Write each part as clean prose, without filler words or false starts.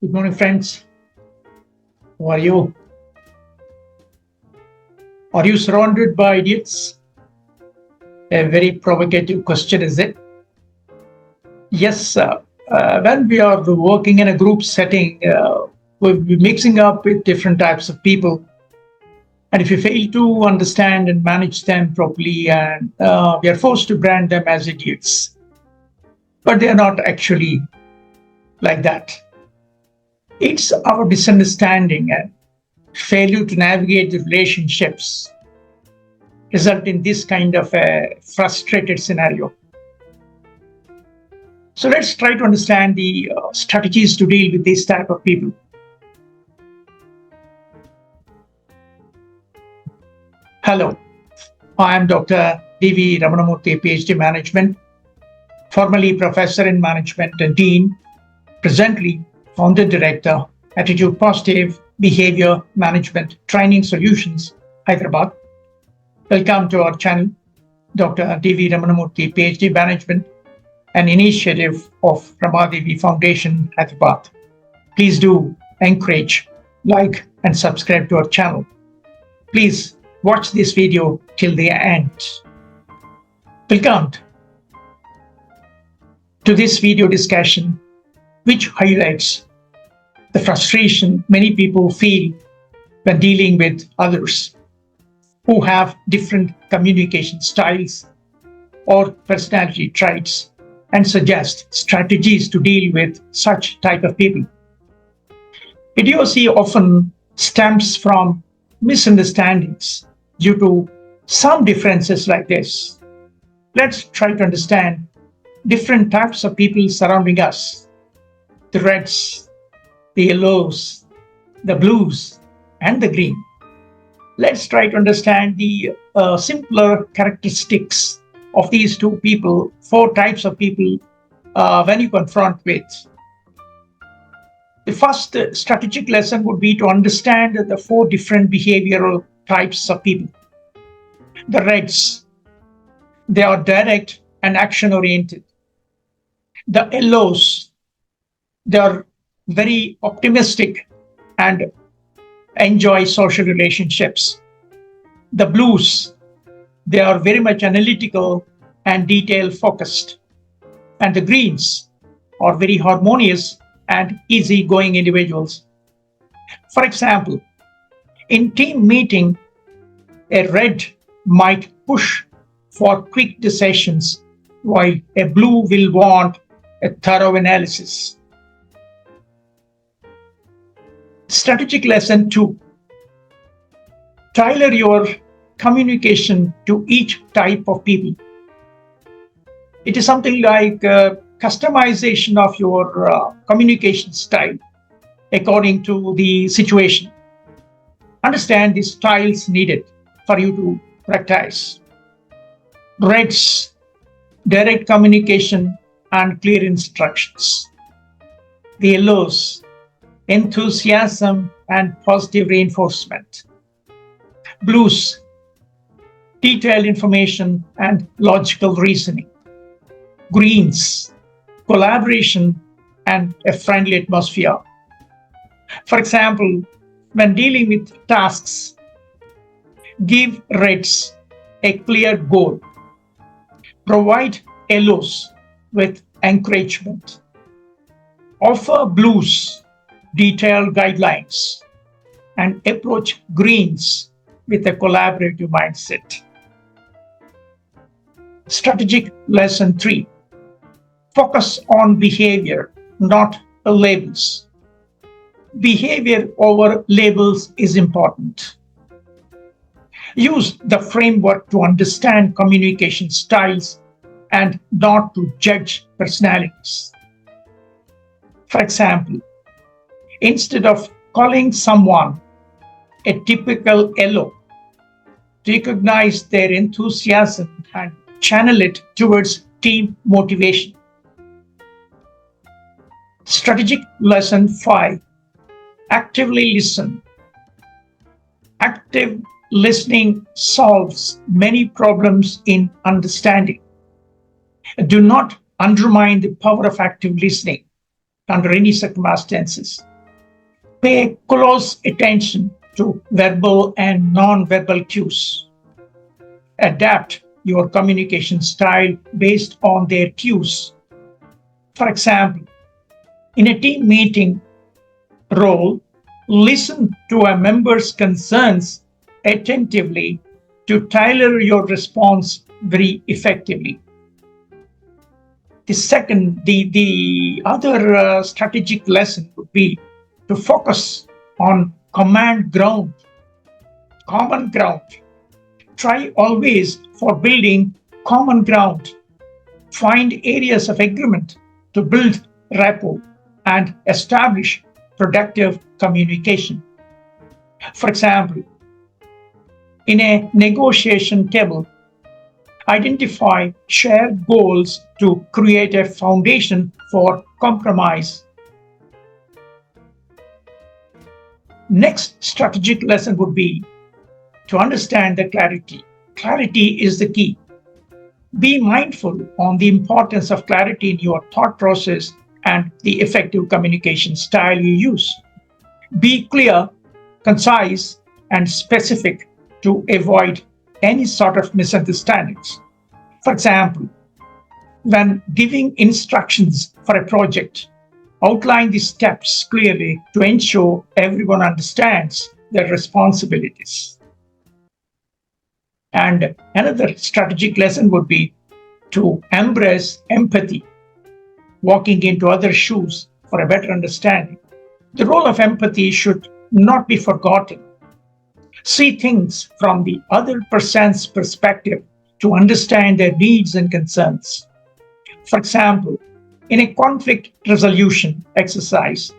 Good morning, friends. How are you? Are you surrounded by idiots? A very provocative question, is it? Yes, when we are working in a group setting, we'll be mixing up with different types of people. And if you fail to understand and manage them properly, and we are forced to brand them as idiots. But they are not actually like that. It's our misunderstanding and failure to navigate the relationships result in this kind of a frustrated scenario. So let's try to understand the strategies to deal with this type of people. Hello, I am Dr. D.V. Ramanamurthy, PhD Management, formerly Professor in Management and Dean, presently Founder Director, Attitude Positive Behavior Management Training Solutions, Hyderabad. Welcome to our channel, Dr. D.V. Ramanamurthy, PhD Management, an initiative of Ramadevi Foundation, Hyderabad. Please do encourage, like, and subscribe to our channel. Please watch this video till the end. Welcome to this video discussion, which highlights the frustration many people feel when dealing with others who have different communication styles or personality traits, and suggest strategies to deal with such type of people. Idiocy often stems from misunderstandings due to some differences like this. Let's try to understand different types of people surrounding us: the reds, the yellows, the blues, and the green. Let's try to understand the simpler characteristics of these two people, four types of people when you confront with. The first strategic lesson would be to understand the four different behavioral types of people. The reds, they are direct and action-oriented. The yellows, they are very optimistic and enjoy social relationships. The blues, they are very much analytical and detail focused. And the greens are very harmonious and easygoing individuals. For example, in team meeting, a red might push for quick decisions, while a blue will want a thorough analysis. Strategic lesson 2. Tailor your communication to each type of people. It is something like customization of your communication style according to the situation. Understand the styles needed for you to practice. Reds, direct communication and clear instructions. The yellows, enthusiasm and positive reinforcement. Blues, detailed information and logical reasoning. Greens, collaboration and a friendly atmosphere. For example, when dealing with tasks, give reds a clear goal. Provide yellows with encouragement. Offer blues detailed guidelines and approach greens with a collaborative mindset. Strategic lesson 3. Focus on behavior, not labels. Behavior over labels is important. Use the framework to understand communication styles and not to judge personalities. For example, instead of calling someone a typical yellow, recognize their enthusiasm and channel it towards team motivation. Strategic lesson 5. Actively listen. Active listening solves many problems in understanding. Do not undermine the power of active listening under any circumstances. Pay close attention to verbal and non-verbal cues. Adapt your communication style based on their cues. For example, in a team meeting role, listen to a member's concerns attentively to tailor your response very effectively. The other strategic lesson would be to focus on common ground. Try always for building common ground. Find areas of agreement to build rapport and establish productive communication. For example, in a negotiation table, identify shared goals to create a foundation for compromise. Next strategic lesson would be to understand the clarity. Clarity is the key. Be mindful on the importance of clarity in your thought process and the effective communication style you use. Be clear, concise, and specific to avoid any sort of misunderstandings. For example, when giving instructions for a project, outline the steps clearly to ensure everyone understands their responsibilities. And another strategic lesson would be to embrace empathy, walking into others' shoes for a better understanding. The role of empathy should not be forgotten. See things from the other person's perspective to understand their needs and concerns. For example, in a conflict resolution exercise,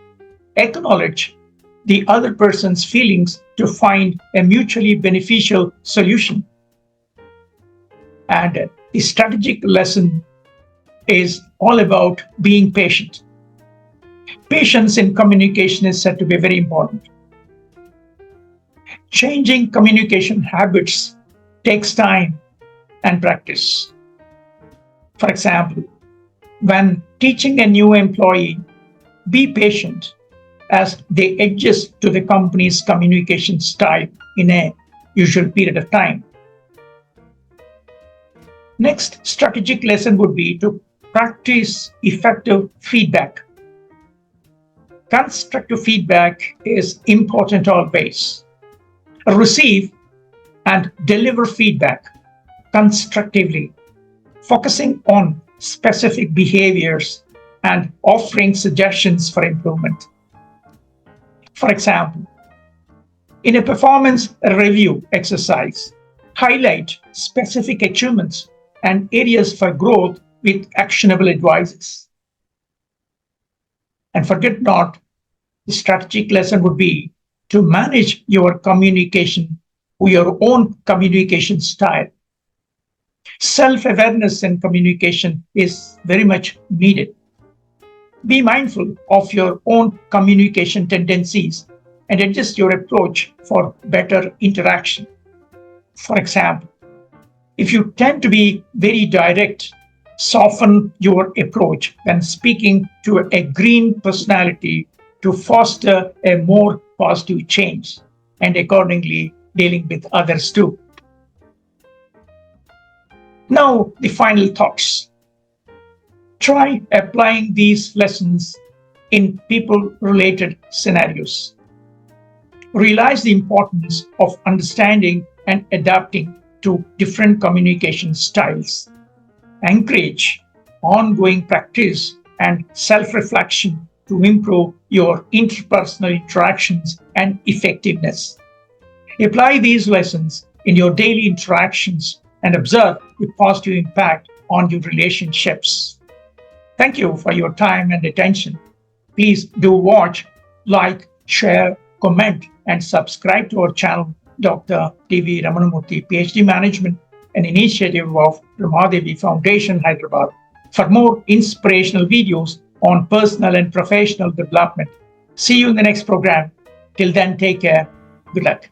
acknowledge the other person's feelings to find a mutually beneficial solution. And the strategic lesson is all about being patient. Patience in communication is said to be very important. Changing communication habits takes time and practice. For example, when teaching a new employee, be patient as they adjust to the company's communication style in a usual period of time. Next strategic lesson would be to practice effective feedback. Constructive feedback is important always. Receive and deliver feedback constructively, focusing on specific behaviors and offering suggestions for improvement. For example, in a performance review exercise, highlight specific achievements and areas for growth with actionable advices. And forget not, the strategic lesson would be to manage your communication with your own communication style. Self-awareness in communication is very much needed. Be mindful of your own communication tendencies and adjust your approach for better interaction. For example, if you tend to be very direct, soften your approach when speaking to a green personality to foster a more positive change and accordingly dealing with others too. Now, the final thoughts. Try applying these lessons in people-related scenarios. Realize the importance of understanding and adapting to different communication styles. Encourage ongoing practice and self-reflection to improve your interpersonal interactions and effectiveness. Apply these lessons in your daily interactions and observe the positive impact on your relationships. Thank you for your time and attention. Please do watch, like, share, comment, and subscribe to our channel, Dr. T.V. Ramanamurthy, PhD Management, an initiative of Ramadevi Foundation, Hyderabad, for more inspirational videos on personal and professional development. See you in the next program. Till then, take care. Good luck.